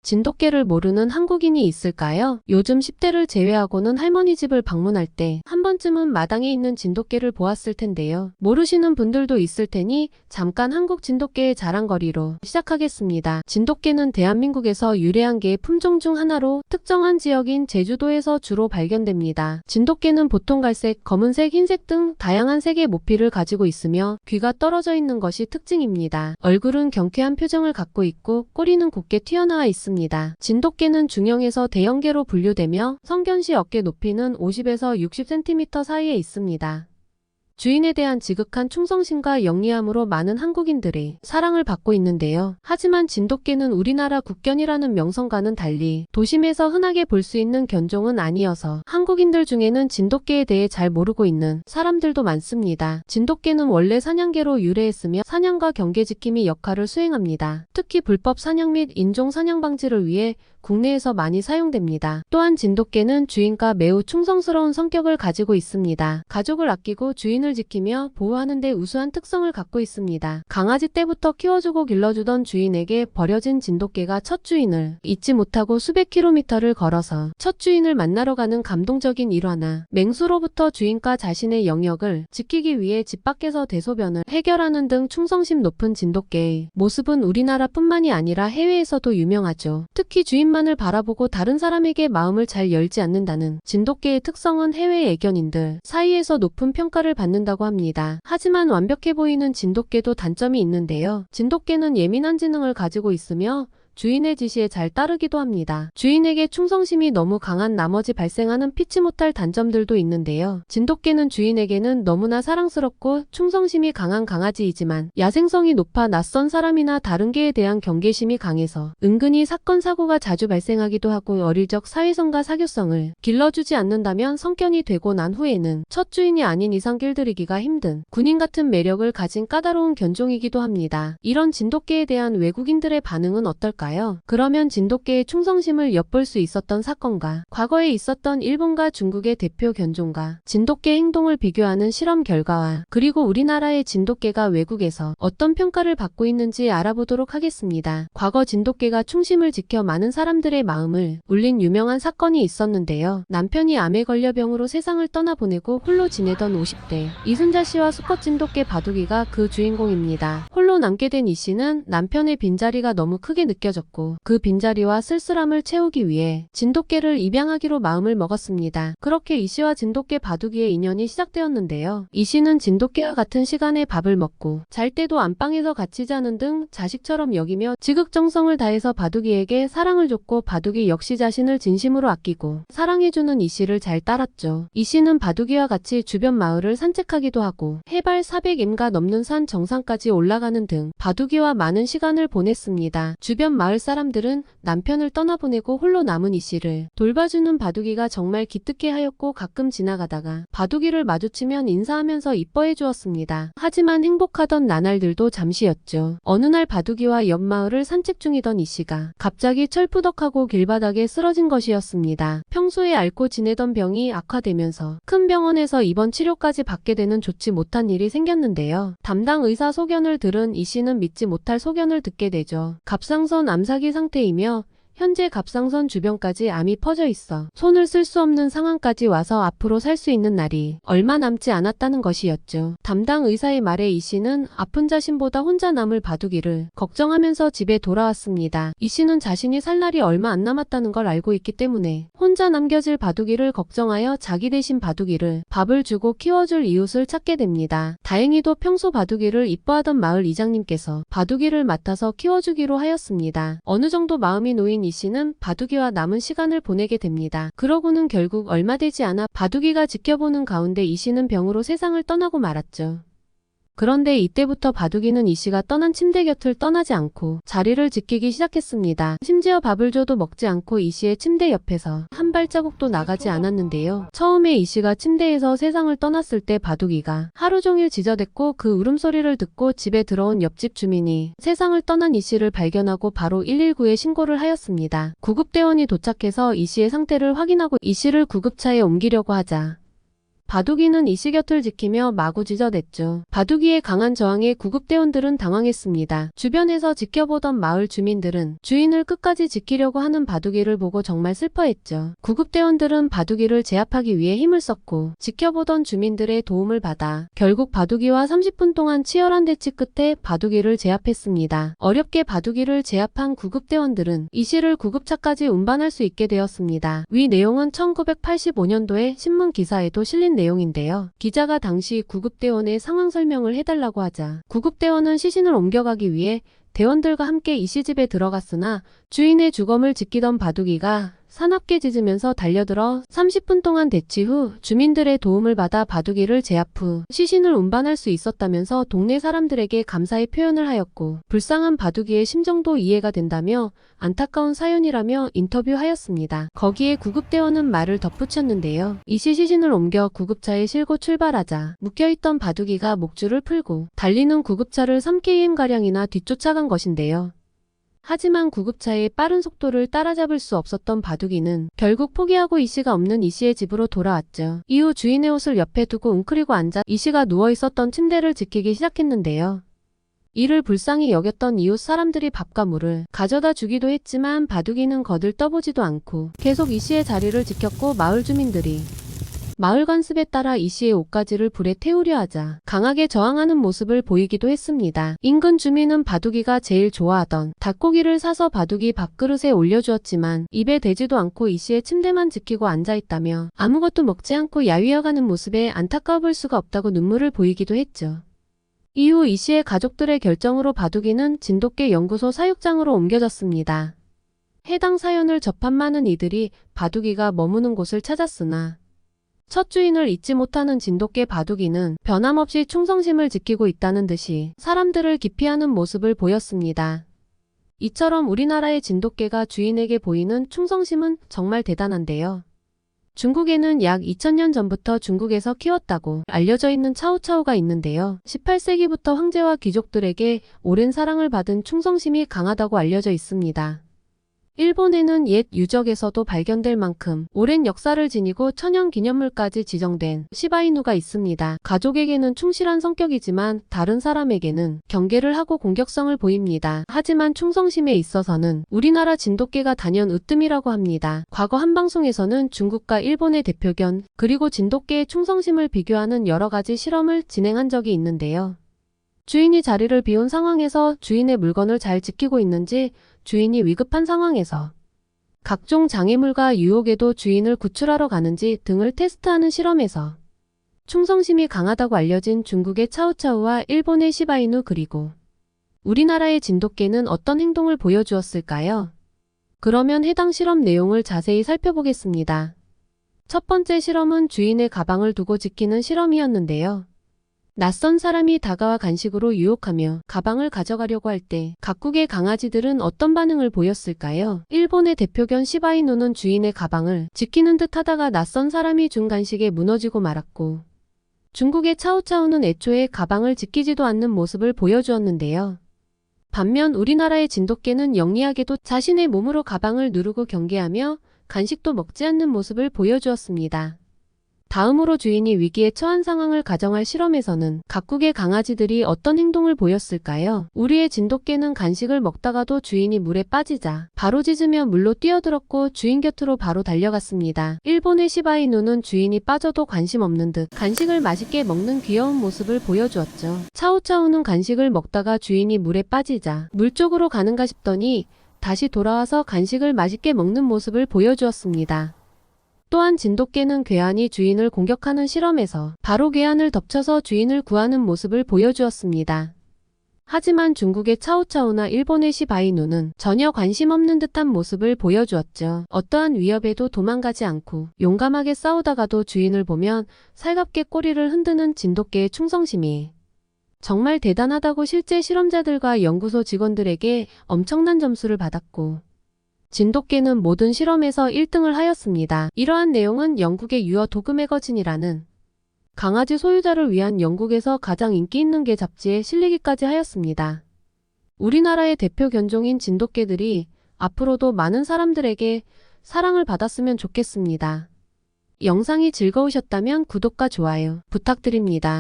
진돗개를 모르는 한국인이 있을까요? 요즘 10대를 제외하고는 할머니 집을 방문할 때 한 번쯤은 마당에 있는 진돗개를 보았을 텐데요. 모르시는 분들도 있을 테니 잠깐 한국 진돗개의 자랑거리로 시작하겠습니다. 진돗개는 대한민국에서 유래한 개의 품종 중 하나로 특정한 지역인 제주도에서 주로 발견됩니다. 진돗개는 보통 갈색, 검은색, 흰색 등 다양한 색의 모피를 가지고 있으며 귀가 떨어져 있는 것이 특징입니다. 얼굴은 경쾌한 표정을 갖고 있고 꼬리는 곱게 튀어나와 있습니다. 진돗개는 중형에서 대형개로 분류되며 성견시 어깨 높이는 50에서 60cm 사이에 있습니다. 주인에 대한 지극한 충성심과 영리함으로 많은 한국인들이 사랑을 받고 있는데요. 하지만 진돗개는 우리나라 국견이라는 명성과는 달리 도심에서 흔하게 볼 수 있는 견종은 아니어서 한국인들 중에는 진돗개에 대해 잘 모르고 있는 사람들도 많습니다. 진돗개는 원래 사냥개로 유래했으며 사냥과 경계지킴이 역할을 수행합니다. 특히 불법 사냥 및 인종 사냥 방지를 위해 국내에서 많이 사용됩니다. 또한 진돗개는 주인과 매우 충성스러운 성격을 가지고 있습니다. 가족을 아끼고 주인을 지키며 보호하는 데 우수한 특성을 갖고 있습니다. 강아지 때부터 키워주고 길러주던 주인에게 버려진 진돗개가 첫 주인을 잊지 못하고 수백 킬로미터를 걸어서 첫 주인을 만나러 가는 감동적인 일화나 맹수로부터 주인과 자신의 영역을 지키기 위해 집 밖에서 대소변을 해결하는 등 충성심 높은 진돗개의 모습은 우리나라뿐만이 아니라 해외에서도 유명하죠. 특히 주인만을 바라보고 다른 사람에게 마음을 잘 열지 않는다는 진돗개의 특성은 해외 애견인들 사이에서 높은 평가를 받는다고 합니다. 하지만 완벽해 보이는 진돗개도 단점이 있는데요. 진돗개는 예민한 지능을 가지고 있으며 주인의 지시에 잘 따르기도 합니다. 주인에게 충성심이 너무 강한 나머지 발생하는 피치 못할 단점들도 있는데요. 진돗개는 주인에게는 너무나 사랑스럽고 충성심이 강한 강아지이지만 야생성이 높아 낯선 사람이나 다른 개에 대한 경계심이 강해서 은근히 사건 사고가 자주 발생하기도 하고 어릴 적 사회성과 사교성을 길러주지 않는다면 성견이 되고 난 후에는 첫 주인이 아닌 이상 길들이기가 힘든 군인 같은 매력을 가진 까다로운 견종이기도 합니다. 이런 진돗개에 대한 외국인들의 반응은 어떨까요? 그러면 진돗개의 충성심을 엿볼 수 있었던 사건과 과거에 있었던 일본과 중국의 대표 견종과 진돗개 행동을 비교하는 실험 결과와 그리고 우리나라의 진돗개가 외국에서 어떤 평가를 받고 있는지 알아보도록 하겠습니다. 과거 진돗개가 충심을 지켜 많은 사람들의 마음을 울린 유명한 사건이 있었는데요. 남편이 암에 걸려 병으로 세상을 떠나보내고 홀로 지내던 50대 이순자 씨와 수컷 진돗개 바둑이가 그 주인공입니다. 홀로 남게 된 이 씨는 남편의 빈자리가 너무 크게 느껴졌고 그 빈자리와 쓸쓸함을 채우기 위해 진돗개를 입양하기로 마음을 먹었습니다. 그렇게 이 씨와 진돗개 바둑이의 인연이 시작되었는데요. 이 씨는 진돗개와 같은 시간에 밥을 먹고 잘 때도 안방에서 같이 자는 등 자식처럼 여기며 지극정성을 다해서 바둑이에게 사랑을 줬고 바둑이 역시 자신을 진심으로 아끼고 사랑해주는 이 씨를 잘 따랐죠. 이 씨는 바둑이와 같이 주변 마을을 산책하기도 하고 해발 400m가 넘는 산 정상까지 올라가는 등 바둑이와 많은 시간을 보냈습니다. 주변 마을 사람들은 남편을 떠나보내고 홀로 남은 이 씨를 돌봐주는 바둑이가 정말 기특해 하였고 가끔 지나가다가 바둑이를 마주치면 인사하면서 이뻐해 주었습니다. 하지만 행복하던 나날들도 잠시였죠. 어느 날 바둑이와 옆 마을을 산책 중이던 이 씨가 갑자기 철푸덕하고 길바닥에 쓰러진 것이었습니다. 평소에 앓고 지내던 병이 악화되면서 큰 병원에서 입원 치료까지 받게 되는 좋지 못한 일이 생겼는데요. 담당 의사 소견을 들은 이 씨는 믿지 못할 소견을 듣게 되죠. 갑상선 암사기 상태이며 현재 갑상선 주변까지 암이 퍼져 있어 손을 쓸 수 없는 상황까지 와서 앞으로 살 수 있는 날이 얼마 남지 않았다는 것이었죠. 담당 의사의 말에 이 씨는 아픈 자신보다 혼자 남을 바둑이를 걱정하면서 집에 돌아왔습니다. 이 씨는 자신이 살 날이 얼마 안 남았다는 걸 알고 있기 때문에 혼자 남겨질 바둑이를 걱정하여 자기 대신 바둑이를 밥을 주고 키워줄 이웃을 찾게 됩니다. 다행히도 평소 바둑이를 이뻐하던 마을 이장님께서 바둑이를 맡아서 키워주기로 하였습니다. 어느 정도 마음이 놓인 이 씨는 바둑이와 남은 시간을 보내게 됩니다. 그러고는 결국 얼마 되지 않아 바둑이가 지켜보는 가운데 이 씨는 병으로 세상을 떠나고 말았죠. 그런데 이때부터 바둑이는 이 씨가 떠난 침대 곁을 떠나지 않고 자리를 지키기 시작했습니다. 심지어 밥을 줘도 먹지 않고 이 씨의 침대 옆에서 한 발자국도 나가지 않았는데요. 처음에 이 씨가 침대에서 세상을 떠났을 때 바둑이가 하루 종일 지저댔고 그 울음소리를 듣고 집에 들어온 옆집 주민이 세상을 떠난 이 씨를 발견하고 바로 119에 신고를 하였습니다. 구급대원이 도착해서 이 씨의 상태를 확인하고 이 씨를 구급차에 옮기려고 하자 바둑이는 이씨 곁을 지키며 마구 짖어댔죠. 바둑이의 강한 저항에 구급대원들은 당황했습니다. 주변에서 지켜보던 마을 주민들은 주인을 끝까지 지키려고 하는 바둑이를 보고 정말 슬퍼했죠. 구급대원들은 바둑이를 제압하기 위해 힘을 썼고 지켜보던 주민들의 도움을 받아 결국 바둑이와 30분 동안 치열한 대치 끝에 바둑이를 제압했습니다. 어렵게 바둑이를 제압한 구급대원들은 이씨를 구급차까지 운반할 수 있게 되었습니다. 위 내용은 1985년도에 신문 기사에도 실린 내용인데요. 기자가 당시 구급대원의 상황 설명을 해달라고 하자 구급대원은 시신을 옮겨가기 위해 대원들과 함께 이씨 집에 들어갔으나 주인의 주검을 지키던 바둑이가 사납게 짖으면서 달려들어 30분 동안 대치 후 주민들의 도움을 받아 바둑이를 제압 후 시신을 운반할 수 있었다면서 동네 사람들에게 감사의 표현을 하였고 불쌍한 바둑이의 심정도 이해가 된다며 안타까운 사연이라며 인터뷰하였습니다. 거기에 구급대원은 말을 덧붙였는데요. 이씨 시신을 옮겨 구급차에 실고 출발하자 묶여있던 바둑이가 목줄을 풀고 달리는 구급차를 3km가량이나 뒤쫓아간 것인데요. 하지만 구급차의 빠른 속도를 따라잡을 수 없었던 바둑이는 결국 포기하고 이씨가 없는 이씨의 집으로 돌아왔죠. 이후 주인의 옷을 옆에 두고 웅크리고 앉아 이씨가 누워있었던 침대를 지키기 시작했는데요. 이를 불쌍히 여겼던 이웃 사람들이 밥과 물을 가져다 주기도 했지만 바둑이는 거들 떠보지도 않고 계속 이씨의 자리를 지켰고 마을 주민들이 마을 관습에 따라 이씨의 옷가지를 불에 태우려 하자 강하게 저항하는 모습을 보이기도 했습니다. 인근 주민은 바둑이가 제일 좋아하던 닭고기를 사서 바둑이 밥그릇에 올려주었지만 입에 대지도 않고 이씨의 침대만 지키고 앉아있다며 아무것도 먹지 않고 야위어가는 모습에 안타까워 볼 수가 없다고 눈물을 보이기도 했죠. 이후 이씨의 가족들의 결정으로 바둑이는 진돗개 연구소 사육장으로 옮겨졌습니다. 해당 사연을 접한 많은 이들이 바둑이가 머무는 곳을 찾았으나 첫 주인을 잊지 못하는 진돗개 바둑이는 변함없이 충성심을 지키고 있다는 듯이 사람들을 기피하는 모습을 보였습니다. 이처럼 우리나라의 진돗개가 주인에게 보이는 충성심은 정말 대단한데요. 중국에는 약 2000년 전부터 중국에서 키웠다고 알려져 있는 차오차오가 있는데요. 18세기부터 황제와 귀족들에게 오랜 사랑을 받은 충성심이 강하다고 알려져 있습니다. 일본에는 옛 유적에서도 발견될 만큼 오랜 역사를 지니고 천연기념물까지 지정된 시바이누가 있습니다. 가족에게는 충실한 성격이지만 다른 사람에게는 경계를 하고 공격성을 보입니다. 하지만 충성심에 있어서는 우리나라 진돗개가 단연 으뜸이라고 합니다. 과거 한 방송에서는 중국과 일본의 대표견 그리고 진돗개의 충성심을 비교하는 여러 가지 실험을 진행한 적이 있는데요. 주인이 자리를 비운 상황에서 주인의 물건을 잘 지키고 있는지, 주인이 위급한 상황에서 각종 장애물과 유혹에도 주인을 구출하러 가는지 등을 테스트하는 실험에서 충성심이 강하다고 알려진 중국의 차오차오와 일본의 시바이누 그리고 우리나라의 진돗개는 어떤 행동을 보여주었을까요? 그러면 해당 실험 내용을 자세히 살펴보겠습니다. 첫 번째 실험은 주인의 가방을 두고 지키는 실험이었는데요. 낯선 사람이 다가와 간식으로 유혹하며 가방을 가져가려고 할 때 각국의 강아지들은 어떤 반응을 보였을까요? 일본의 대표견 시바이누는 주인의 가방을 지키는 듯 하다가 낯선 사람이 준 간식에 무너지고 말았고, 중국의 차오차오는 애초에 가방을 지키지도 않는 모습을 보여주었는데요. 반면 우리나라의 진돗개는 영리하게도 자신의 몸으로 가방을 누르고 경계하며 간식도 먹지 않는 모습을 보여주었습니다. 다음으로 주인이 위기에 처한 상황을 가정할 실험에서는 각국의 강아지들이 어떤 행동을 보였을까요? 우리의 진돗개는 간식을 먹다가도 주인이 물에 빠지자 바로 짖으며 물로 뛰어들었고 주인 곁으로 바로 달려갔습니다. 일본의 시바이누는 주인이 빠져도 관심 없는 듯 간식을 맛있게 먹는 귀여운 모습을 보여주었죠. 차오차오는 간식을 먹다가 주인이 물에 빠지자 물 쪽으로 가는가 싶더니 다시 돌아와서 간식을 맛있게 먹는 모습을 보여주었습니다. 또한 진돗개는 괴한이 주인을 공격하는 실험에서 바로 괴한을 덮쳐서 주인을 구하는 모습을 보여주었습니다. 하지만 중국의 차오차오나 일본의 시바이누는 전혀 관심 없는 듯한 모습을 보여주었죠. 어떠한 위협에도 도망가지 않고 용감하게 싸우다가도 주인을 보면 살갑게 꼬리를 흔드는 진돗개의 충성심이 정말 대단하다고 실제 실험자들과 연구소 직원들에게 엄청난 점수를 받았고, 진돗개는 모든 실험에서 1등을 하였습니다. 이러한 내용은 영국의 유어 도그 매거진이라는 강아지 소유자를 위한 영국에서 가장 인기 있는 개 잡지에 실리기까지 하였습니다. 우리나라의 대표 견종인 진돗개들이 앞으로도 많은 사람들에게 사랑을 받았으면 좋겠습니다. 영상이 즐거우셨다면 구독과 좋아요 부탁드립니다.